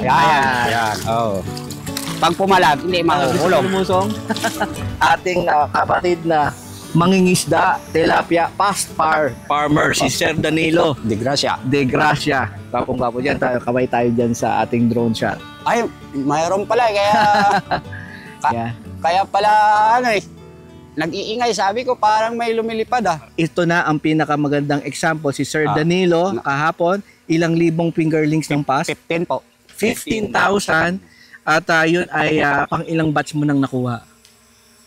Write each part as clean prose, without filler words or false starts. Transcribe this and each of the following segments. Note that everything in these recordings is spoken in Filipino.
Yan. Oh. Pag pumalag, hindi mahuhulog. Lumusong. Ating kapatid na mangingisda, tilapia, past farmer, si Sir Danilo De Gracia. De Gracia. Kapong-kapo dyan, kaway tayo dyan sa ating drone shot. Ay, mayroon pala. Kaya pala, nag-iingay. Sabi ko, parang may lumilipad Ito na ang pinakamagandang example. Si Sir Danilo, kahapon, ilang libong fingerlings ng past? 15 po. 15,000. At yun ay pang ilang batch mo nang nakuha?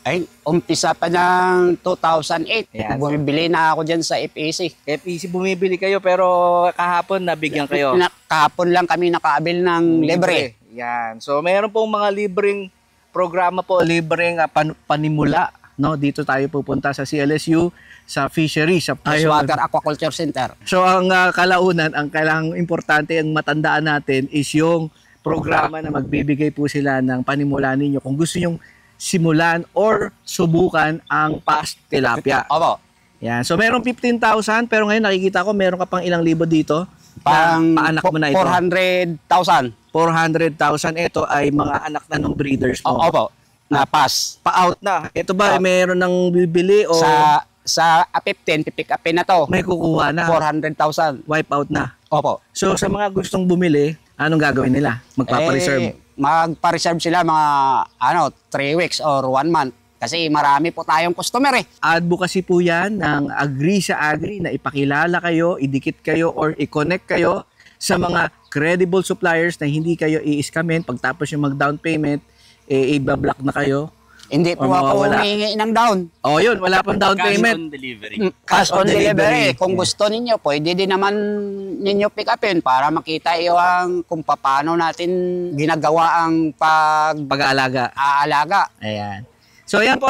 Ay, umpisa pa ng 2008. Yan. Bumibili na ako dyan sa FEC. FEC bumibili kayo pero kahapon nabigyan kayo? Kahapon lang kami nakaabil ng libre. Yan. So mayroon pong mga libreng programa po, libreng panimula. No? Dito tayo pupunta sa CLSU, sa fishery, sa Freshwater Aquaculture Center. So ang kalaunan, ang kailangang importante, ang matandaan natin is yung programa na magbibigay po sila ng panimula ninyo kung gusto nyong simulan or subukan ang past tilapia. Opo. Yan. So meron 15,000 pero ngayon nakikita ko meron ka pang ilang libo dito. Paanak mo na ito. 400,000. 400,000. Ito ay mga anak na ng breeders mo. Opo. Na pass. Pa-out na. Ito ba meron ng bibili o sa 15, pipick upin na to. may kukuha na? 400,000. Wipe out na. Opo. So sa mga gustong bumili, anong gagawin nila? Magpapareserve? Magpa-reserve sila mga 3 weeks or 1 month. Kasi marami po tayong customer Advocacy po yan ng Agree sa Agri na ipakilala kayo, idikit kayo or i-connect kayo sa mga credible suppliers na hindi kayo i-scamin. Pagtapos yung mag-down payment, i-block na kayo. Hindi po ako humingi ng down. Yun, wala pang down payment. Cash on delivery. Cash on delivery. Kung gusto ninyo, pwede din naman ninyo pick upin para makita yung kung paano natin ginagawa ang pag-aalaga. Ayan. So ayan po,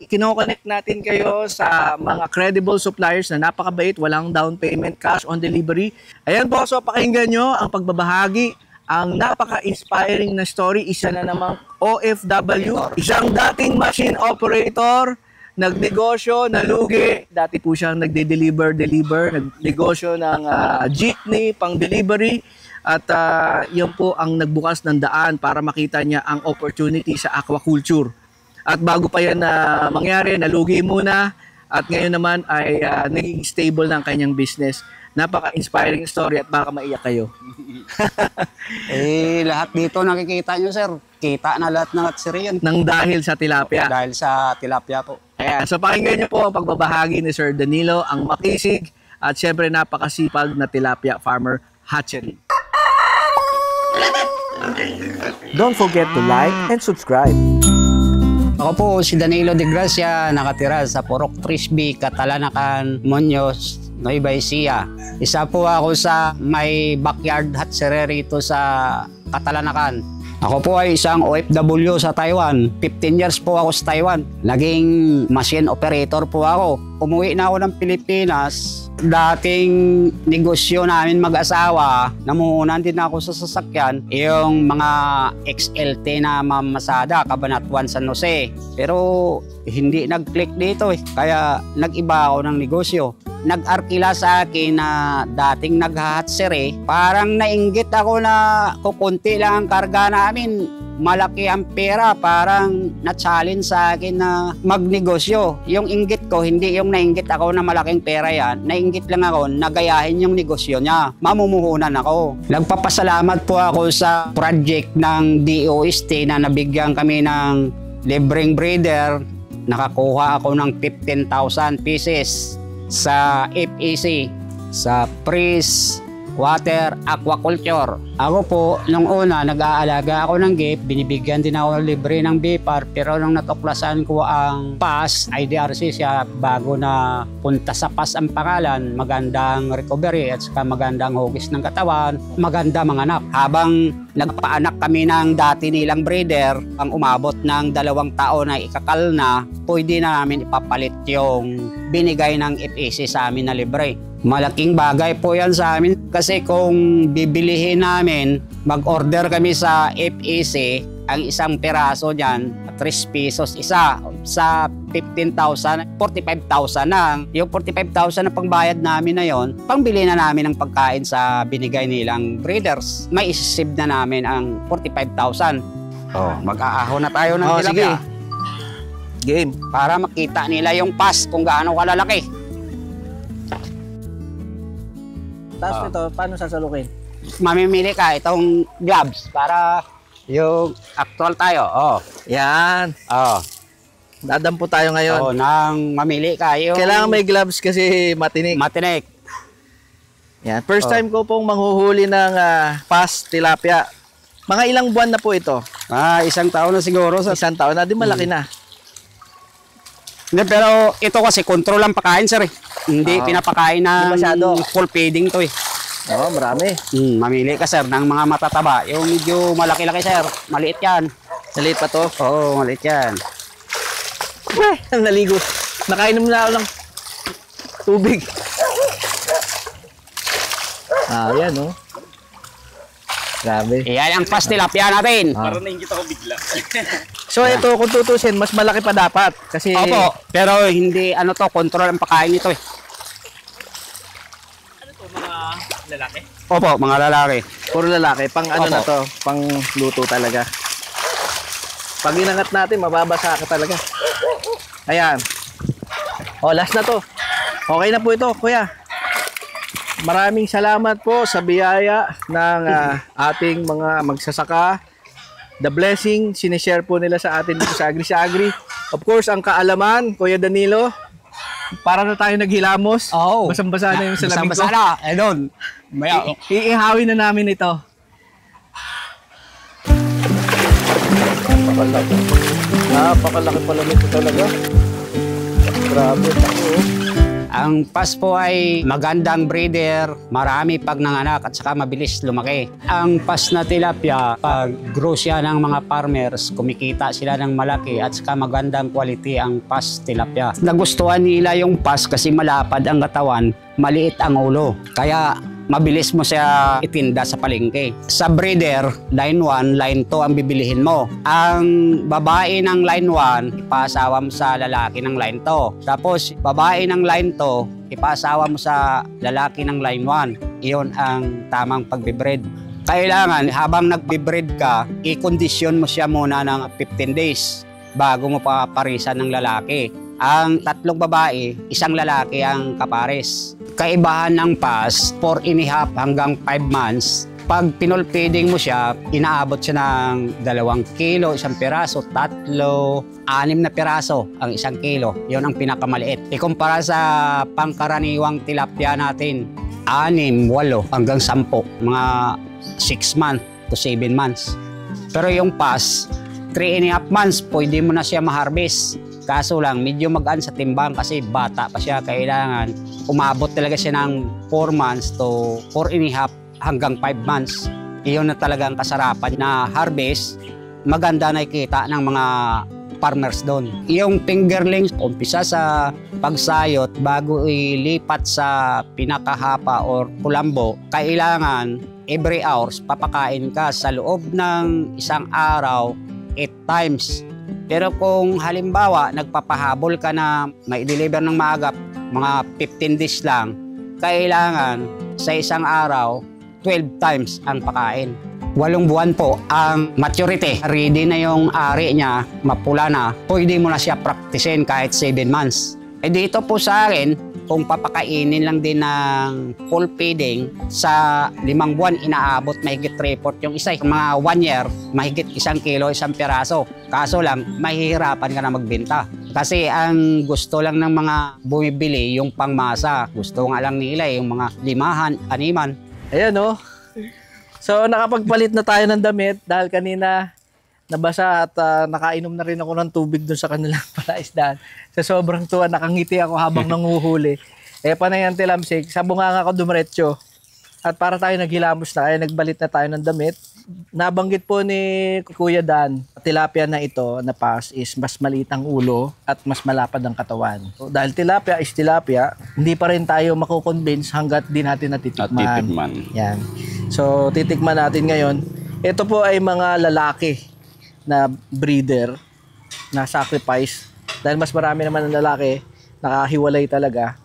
kino-connect natin kayo sa mga credible suppliers na napakabait, walang down payment, cash on delivery. Ayan po, so pakinggan nyo ang pagbabahagi. Ang napaka-inspiring na story, isa na namang OFW, isang dating machine operator, nagnegosyo, nalugi. Dati po siyang nagde-deliver, nagnegosyo ng jeepney, pang delivery. At yan po ang nagbukas ng daan para makita niya ang opportunity sa aquaculture. At bago pa yan na mangyari, nalugi muna. At ngayon naman ay naging stable ng kanyang business. Napaka-inspiring story at baka maiyak kayo. Lahat dito nakikita nyo, sir. Kita na lahat ng latsirian. Nang dahil sa tilapia. Dahil sa tilapia po. Ayan, so pakinggan nyo po ang pagbabahagi ni Sir Danilo, ang makisig at syempre napakasipag na tilapia farmer hatchery. Don't forget to like and subscribe. Ako po si Danilo De Gracia, nakatira sa Purok Trisby, Catalanacan, Muñoz, Nueva Ecija. Isa po ako sa may backyard hatchery rito sa Catalanacan. Ako po ay isang OFW sa Taiwan. 15 years po ako sa Taiwan. Naging machine operator po ako. Umuwi na ako ng Pilipinas. Dating negosyo namin mag-asawa, namuhunan din ako sa sasakyan. Yung mga XLT na mamasada, Cabanatuan, San Jose. Pero hindi nag-click dito Kaya nag-iba ako ng negosyo. Nag-arkila sa akin na dating nag-hatchery, parang nainggit ako na kukunti lang ang karga namin. Malaki ang pera, parang na-challenge sa akin na magnegosyo. Yung inggit ko, hindi yung nainggit ako na malaking pera yan. Nainggit lang ako, nagayahin yung negosyo niya. Mamumuhunan ako. Nagpapasalamat po ako sa project ng DOST na nabigyan kami ng libreng breeder. Nakakuha ako ng 15,000 pieces sa FEC, sa Freshwater Aquaculture. Ako po, nung una, nag-aalaga ako ng GAPE, binibigyan din ako libre ng BIPAR, pero nung natuklasan ko ang PAS, IDRC siya, bago na punta sa PAS ang pangalan, magandang recovery at saka magandang hugis ng katawan, maganda mga anak. Habang nagpaanak kami ng dati nilang breeder, ang umabot ng 2 taon na ikakal na, pwede na namin ipapalit yung binigay ng FEC sa amin na libre. Malaking bagay po yan sa amin kasi kung bibilihin namin, mag-order kami sa FEC, Ang isang piraso niyan, 3 pesos isa. Sa 15,000, 45,000 na. Yung 45,000 na pangbayad namin na yon, pangbili na namin ng pagkain sa binigay nilang breeders. May isisave na namin ang 45,000. Mag-aahon na tayo ng tilapia. Sige. Game. Para makita nila yung pass kung gaano kalalaki. Tapos ito, paano sasalukin? Mamimili ka itong gloves para yung actual tayo. Yan. Dadampo tayo ngayon. Nang mamili ka. Yung Kailangan may gloves kasi matinik. matinik. Yan. First time ko pong manghuhuli ng pass tilapia. Mga ilang buwan na po ito? Isang taon na siguro. Isang taon na. Di malaki na. Hindi, pero ito kasi control ang pakain, sir. Hindi pinapakain na Hindi masyado. full feeding to eh. Oo, marami. Mamili ka, sir, ng mga matataba. Yung medyo malaki-laki, sir. Maliit yan. Naliit pa to. Oo, maliit yan. Naligo. Nakainom na ako ng tubig. Yan oh. Grabe. Yan ang pass tilapia natin. Parang naingit ako bigla. So ito, kung tutusin, mas malaki pa dapat. Kasi Opo, pero hindi control ang pakain nito eh. Ano to, mga lalaki? Opo, mga lalaki. puro lalaki. Pang ano Opo. na to, pang luto talaga. Pag inangat natin, mababasa ka talaga. Ayan. Last na to. Okay na po ito, kuya. Maraming salamat po sa biyaya ng ating mga magsasaka. The blessing, sinishare po nila sa atin dito sa Agri sa Agri. Of course, ang kaalaman, Kuya Danilo, para na tayo naghilamos. Basang-basa na yung salamin ko. Basang-basa na. Doon. Iihawin na namin ito. Napakalaki pala nito talaga. Grabe ito. Ang pass po ay magandang breeder, marami pag nanganak at saka mabilis lumaki. Ang pass na tilapia, pag grow siya ng mga farmers, kumikita sila ng malaki at saka magandang quality ang pass tilapia. Nagustuhan nila yung pass kasi malapad ang katawan, maliit ang ulo. Kaya mabilis mo siya itinda sa palengke. Sa breeder, line 1, line 2 ang bibilihin mo. Ang babae ng line 1, ipasawa mo sa lalaki ng line 2. Tapos, babae ng line 2, ipasawa mo sa lalaki ng line 1. Iyon ang tamang pagbibreed. Kailangan, habang nagbibreed ka, i-condition mo siya muna ng 15 days bago mo paparisan ng lalaki. Ang 3 babae, 1 lalaki ang kapares. Kaibahan ng pass, 4.5 hanggang 5 months. Pag pinol feeding mo siya, inaabot siya ng 2 kilo, 1 piraso, 3, 6 na piraso ang 1 kilo. Yun ang pinakamaliit. Ikumpara sa pangkaraniwang tilapia natin, 6, 8 hanggang 10, mga 6 months to 7 months. Pero yung pass, 3.5 months, pwede mo na siya ma-harvest. Kaso lang, medyo magaan sa timbang kasi bata pa siya. Kailangan umabot talaga siya ng 4 months to 4.5 hanggang 5 months. Iyon na talaga ang kasarapan na harvest. Maganda na ikita ng mga farmers doon. Yung fingerlings, umpisa sa pagsayot bago ilipat sa pinakahapa or kulambo, kailangan every hours papakain ka sa loob ng 1 araw 8 times. Pero kung halimbawa nagpapahabol ka na may deliver ng maaga, mga 15 days lang, kailangan sa 1 araw 12 times ang pakain. 8 buwan po ang maturity. Ready na yung ari niya, mapula na, pwede mo na siya praktisin kahit 7 months. Dito po sa akin, kung papakainin lang din ng full feeding, sa 5 buwan inaabot mahigit 3/4 yung isa. Mga 1 year, mahigit 1 kilo, 1 piraso. Kaso lang, mahihirapan ka na magbenta. Kasi ang gusto lang ng mga bumibili yung pangmasa. Gusto nga lang nila yung mga 5, 6. Ayan oh. So nakapagpalit na tayo ng damit dahil kanina nabasa at nakainom na rin ako ng tubig doon sa kanilang palaisdaan. Sa sobrang tuwa, nakangiti ako habang nanguhuli. Panay ang tilamsik, sa bunganga ko dumiretso. At para tayo naghilamos na, ay nagbalit na tayo ng damit. Nabanggit po ni Kuya Dan, tilapia na ito na pass is mas maliit ang ulo at mas malapad ang katawan. So, dahil tilapia is tilapia, hindi pa rin tayo makukonvince hanggat di natin natitikman. Yan. So titikman natin ngayon. Ito po ay mga lalaki. na breeder na sacrifice. Dahil mas marami naman ng lalaki, nakahiwalay talaga.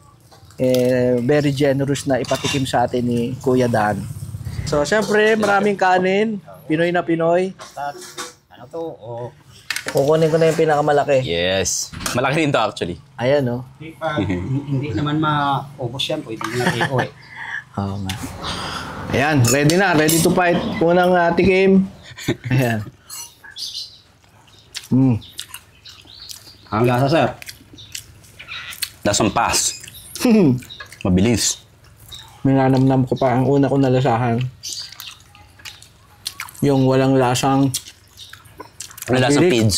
Very generous na ipatikim sa atin ni Kuya Dan. So, syempre, maraming kanin. Pinoy na Pinoy. Ano to? Oh. Kukunin ko na yung pinakamalaki. Yes. Malaki rin to actually. Ayan, no? Hindi naman maubos yan. Pwede na i-uwi. Oo nga. Ayan, ready na. Ready to fight. Unang tikim. Ayan. Ang lasa, sir. Lasang pass. Mabilis. Minanamnam ko pa ang una ko nalasahan. Yung walang lasang... Walang lasang pids.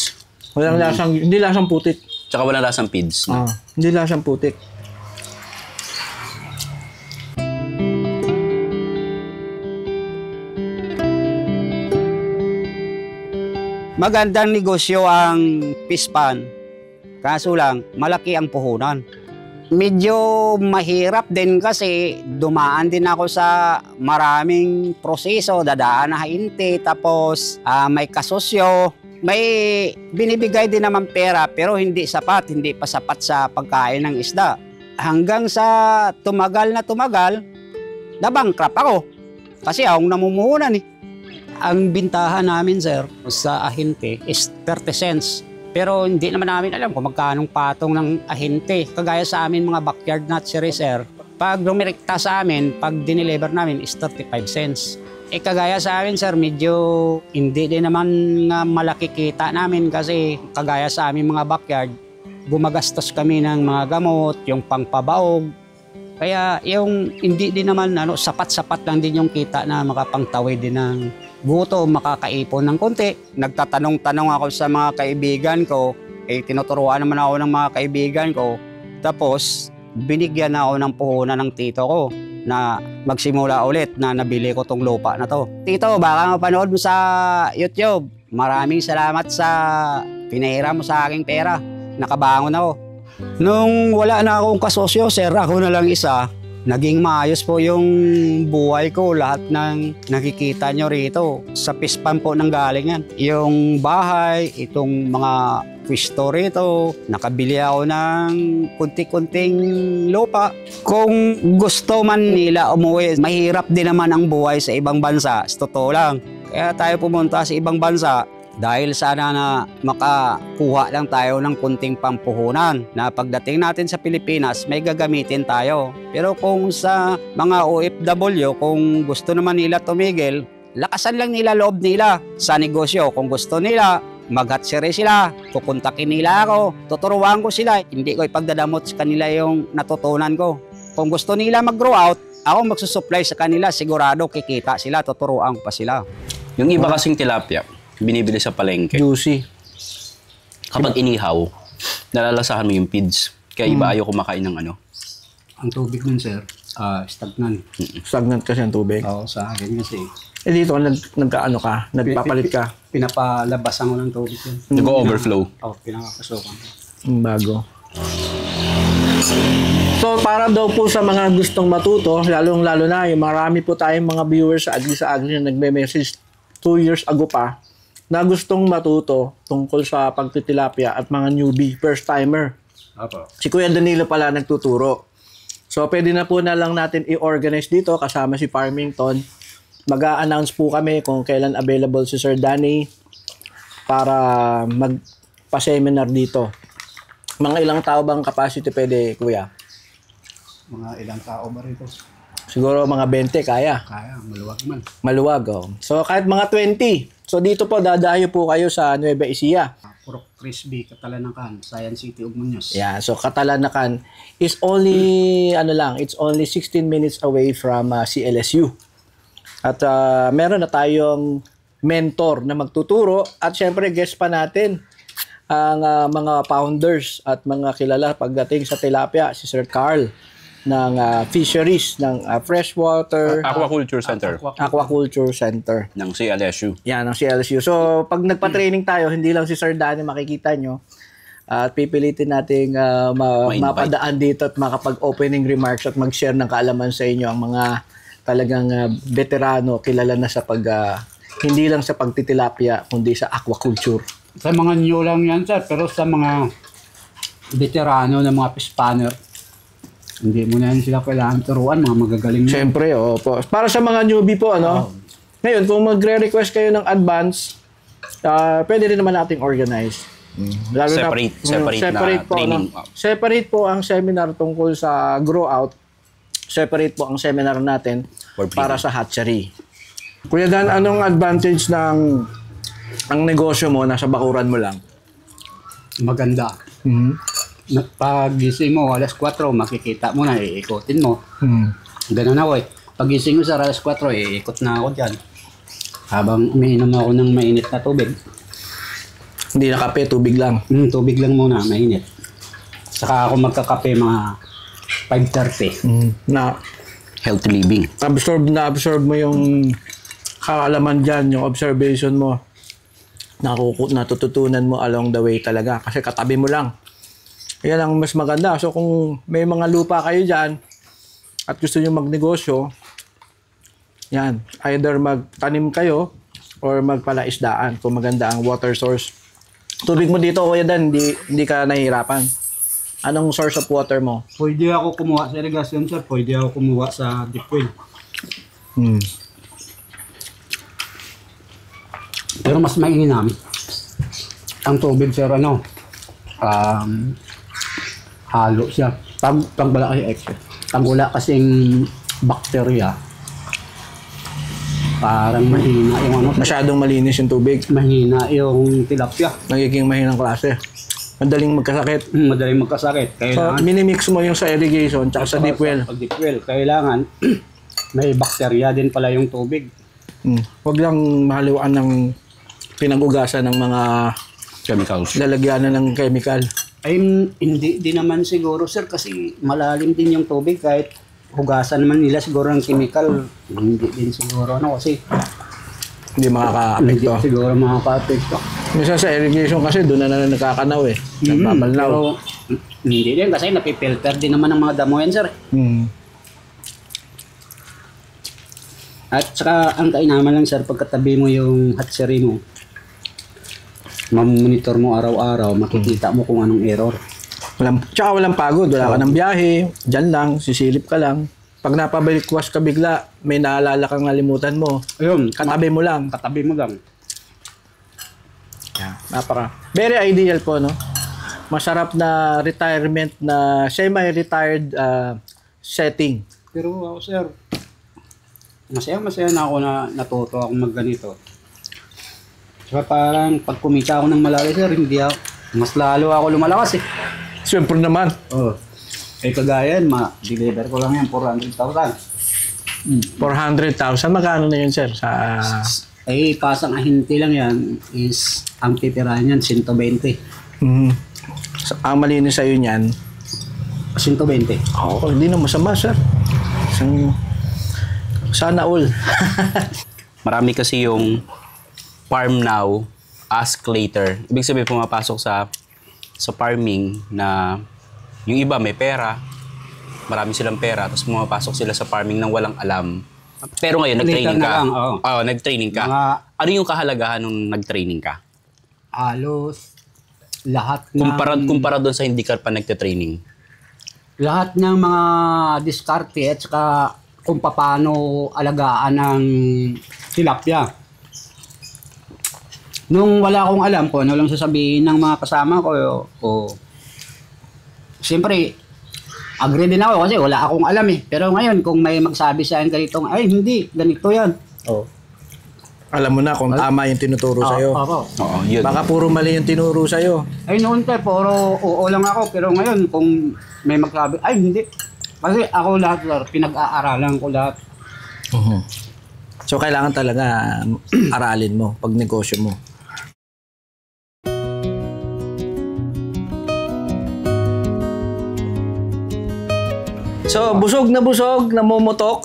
Walang lasang... Hindi lasang putik. Tsaka walang lasang pids. No? Hindi lasang putik. Magandang negosyo ang fish pan. Kaso lang, malaki ang puhunan. Medyo mahirap din kasi dumaan din ako sa maraming proseso, dadaan na hinte, tapos may kasosyo. May binibigay din naman pera pero hindi sapat, hindi pa sapat sa pagkain ng isda. Hanggang sa tumagal, nabankrupt ako. Kasi akong namumuhunan eh. Ang bintahan namin, sir, sa ahente is 30 cents. Pero hindi naman namin alam kung magkanong patong ng ahente. Kagaya sa amin mga backyard nursery, sir, pag lumirekta sa amin, pag dineliver namin is 35 cents. Kagaya sa amin, sir, medyo hindi din naman malaki kita namin kasi kagaya sa amin mga backyard, gumagastos kami ng mga gamot, yung pangpabaog. Kaya yung hindi din naman sapat-sapat lang din yung kita na makapangtawid din ng gutom, makakaipon ng konti. Nagtatanong-tanong ako sa mga kaibigan ko, tinuturuan naman ako ng mga kaibigan ko. Tapos, binigyan ako ng puhunan ng tito ko na magsimula ulit na nabili ko tong lupa na to. Tito, baka mapanood mo sa YouTube. Maraming salamat sa pinahiram mo sa aking pera. Nakabangon ako. Nung wala na akong kasosyo, sir, ako na lang isa. Naging maayos po yung buhay ko. Lahat ng nakikita nyo rito sa pispan po ng galingan. Yung bahay, itong mga pwesto rito, nakabili ako ng kunti-kunting lupa. Kung gusto man nila umuwi, mahirap din naman ang buhay sa ibang bansa. Sa totoo lang. Kaya tayo pumunta sa ibang bansa dahil sana na makakuha lang tayo ng kunting pampuhunan na pagdating natin sa Pilipinas may gagamitin tayo. Pero kung sa mga OFW, kung gusto naman nila tumigil, lakasan lang nila loob nila sa negosyo. Kung gusto nila, mag-hatsiri sila, kukontakin nila ako, tuturuan ko sila, hindi ko ipagdadamot sa kanila yung natutunan ko. Kung gusto nila mag-grow out, ako magsusupply sa kanila, sigurado kikita sila, tuturuan ko pa sila. Yung iba kasing tilapia, binibili sa palengke. Juicy. Kapag inihaw, nalalasahan mo yung pids. Kaya iba ayaw kumakain ng ano. Ang tubig nun, sir, stagnant. Stagnant kasi ang tubig. Oo, sa akin kasi. Dito, nagkaano ka? Nagpapalit ka? Pinapalabasan ko ng tubig yun. Nag-overflow. Oo, pinakapasukan. Bago. So, para daw po sa mga gustong matuto, lalong-lalo na, yung marami po tayong mga viewers sa Agri na nagme-message 2 years ago pa, na gustong matuto tungkol sa pagtitilapia at mga newbie, first-timer. Si Kuya Danilo pala nagtuturo. So, pwede na po na lang natin i-organize dito kasama si Farmington. Mag-a-announce po kami kung kailan available si Sir Danny para magpa-seminar dito. Mga ilang tao bang capacity pwede, Kuya? Mga ilang tao ba rito? Siguro mga 20, kaya. Kaya, maluwag man. Maluwag, oh. So, kahit mga 20. So, dito po, dadayo po kayo sa Nueva Ecija. Purok Crispy, Katalanakan, Science City of Muñoz. Yeah, so Katalanakan is only, it's only 16 minutes away from CLSU. At meron na tayong mentor na magtuturo at syempre guest pa natin ang mga founders at mga kilala pagdating sa tilapia, si Sir Carl ng fisheries, ng freshwater Aquaculture Center. Aquaculture Center. Ng CLSU. Yan, ng CLSU. So, pag nagpa-training tayo, hindi lang si Sir Danny makikita nyo. At pipilitin nating mapadaan dito at makapag-opening remarks at mag-share ng kaalaman sa inyo ang mga talagang veterano, kilala na sa Hindi lang sa pagtitilapia, kundi sa aquaculture. Sa mga new lang yan, sir. Pero sa mga veterano na mga fish spanner, hindi mo na yan sila kailangan turuan, mga magagaling na. Siyempre, po. Para sa mga newbie po, ano? Ngayon, kung magre-request kayo ng advance, pwede rin naman nating organize. Lalo Separate na po, training. no? Separate po ang seminar tungkol sa grow out. Separate po ang seminar natin para sa hatchery. Kuya Dan, anong advantage ng ang negosyo mo nasa bakuran mo lang? Maganda. Pag gising mo, alas 4, makikita mo na, iikutin mo. Ganun ako eh. Pag gising mo sa alas 4, iikot na ako dyan. Habang umiinom ako ng mainit na tubig. Hindi na kape, tubig lang. Tubig lang muna, mainit. Saka ako magkakape mga 5:30. Na Healthy living. absorb mo yung kaalaman dyan, yung observation mo. Natututunan mo along the way talaga. Kasi katabi mo lang. Yan ang mas maganda. So kung may mga lupa kayo dyan at gusto nyo magnegosyo, yan, either magtanim kayo or magpalaisdaan kung maganda ang water source. Tubig mo dito, Kuya Dan, hindi ka nahihirapan. Anong source of water mo? Pwede ako kumuha sa irrigation, sir. Pwede ako kumuha sa deep well. Pero mas mainam ang tubig, sir, halo siya. Pag wala kasi extra. Pag wala kasing bakterya, parang mahina yung Masyadong malinis yung tubig. mahina yung tilapia. Nagiging mahinang klase. Madaling magkasakit. Madaling magkasakit. So, Kailangan, minimix mo yung sa irrigation tsaka sa deep well. Pag deep well, kailangan may bakterya din pala yung tubig. Huwag lang mahaluan ng pinag-ugasan ng mga Chemicals. lalagyanan ng chemical. Ay, hindi din naman siguro, sir, kasi malalim din yung tubig kahit hugasan naman nila siguro ng chemical. Hindi din siguro, kasi Hindi hindi makaka-apekto. siguro makaka-apekto. Minsan sa irrigation kasi doon na nagkakanaw eh. Nagbabalnaw. Pero hindi din kasi napipilter din naman ng mga damo yan, sir. At saka ang kainaman lang, sir, pagkatabi mo yung hatchery mo, mamonitor mo araw-araw, makikita mo kung anong error. Tsaka walang pagod. Wala ka ng biyahe. Diyan lang. Sisilip ka lang. Pag napabalikwas ka bigla, may naalala kang nalimutan mo. Ayun, Katabi mo lang. katabi mo lang. Very ideal po, no? Masarap na retirement na semi-retired setting. Pero ako, sir, masaya na ako na natuto ako magganito. Saka parang pag kumita ako ng malaki, sir, hindi ako, mas lalo ako lumalakas eh. Siyempre naman. Oh. Eh kagaya yan, ma-deliver ko lang yan, 400,000. 400,000. Magkano na yun, sir? Eh, pasang ahinti lang yan is, ang titirahan yan, 120. Ang malinis sa'yo niyan, 120. hindi na masama, sir. Sana all. Marami kasi yung farm now, ask later. Ibig sabihin pumapasok sa farming na yung iba may pera, marami silang pera, tapos pumapasok sila sa farming nang walang alam. Pero ngayon, nag-training Later ka. na lang, oo. Oo, nag-training ka. Ano yung kahalagahan nung nag-training ka? Halos lahat ng Kumpara doon sa hindi ka pa nagte-training. lahat ng mga diskarte at saka kung paano alagaan ng tilapia. Nung wala akong alam ko, ano lang sasabihin ng mga kasama ko, siyempre, agree din ako kasi wala akong alam eh. Pero ngayon, kung may magsabi sa akin ganitong, ay hindi, ganito yan. Alam mo na kung tama yung tinuturo sa'yo. Oo, yun. Baka puro mali yung tinuro sa'yo. Ay noon tayo, puro oo lang ako. Pero ngayon, kung may magsabi, ay hindi. Kasi ako lahat, pinag-aaralan ko lahat. So, kailangan talaga aralin mo pag negosyo mo. So, busog, namumutok.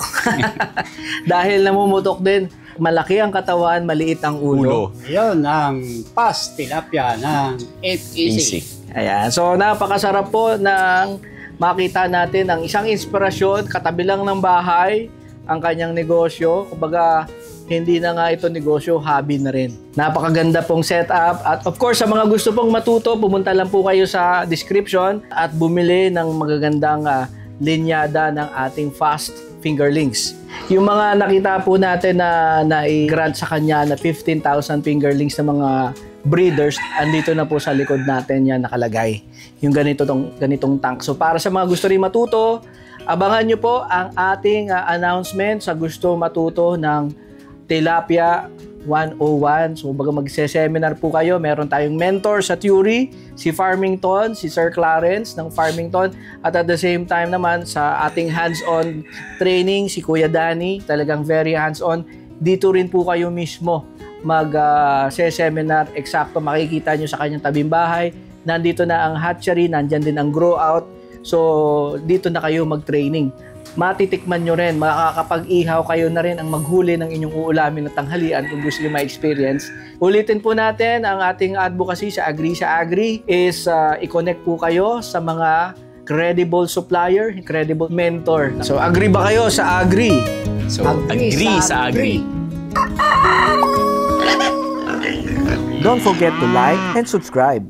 Dahil namumutok din. Malaki ang katawan, maliit ang ulo. Ayun, ang PAS tilapia ng FEC. Ayan. So, napakasarap po ng makita natin ang isang inspirasyon, katabi lang ng bahay, ang kanyang negosyo. Kumbaga, hindi na nga ito negosyo, hobby na rin. Napakaganda pong setup. At of course, sa mga gusto pong matuto, pumunta lang po kayo sa description at bumili ng magagandang linyada ng ating fast fingerlings. Yung mga nakita po natin na i-grant sa kanya na 15,000 fingerlings na mga breeders, andito na po sa likod natin yan nakalagay. Yung ganitong tank. So para sa mga gusto rin matuto, abangan nyo po ang ating announcement sa gusto matuto ng Tilapia 101. So baga magse-seminar po kayo, meron tayong mentor sa theory, si Farmington, si Sir Clarence ng Farmington, at at the same time naman sa ating hands-on training, si Kuya Danny, talagang very hands-on. Dito rin po kayo mismo mag-seminar, eksakto makikita nyo sa kanyang tabing bahay. Nandito na ang hatchery, nandyan din ang grow out. So dito na kayo mag-training. Matitikman nyo rin, makakapag-ihaw kayo na rin ang maghuli ng inyong uulamin na tanghalian kung gusto nyo ma-experience. Ulitin po natin ang ating advocacy sa Agri is i-connect po kayo sa mga credible supplier, credible mentor. So agree ba kayo sa Agri? So, agree sa Agri. Don't forget to like and subscribe.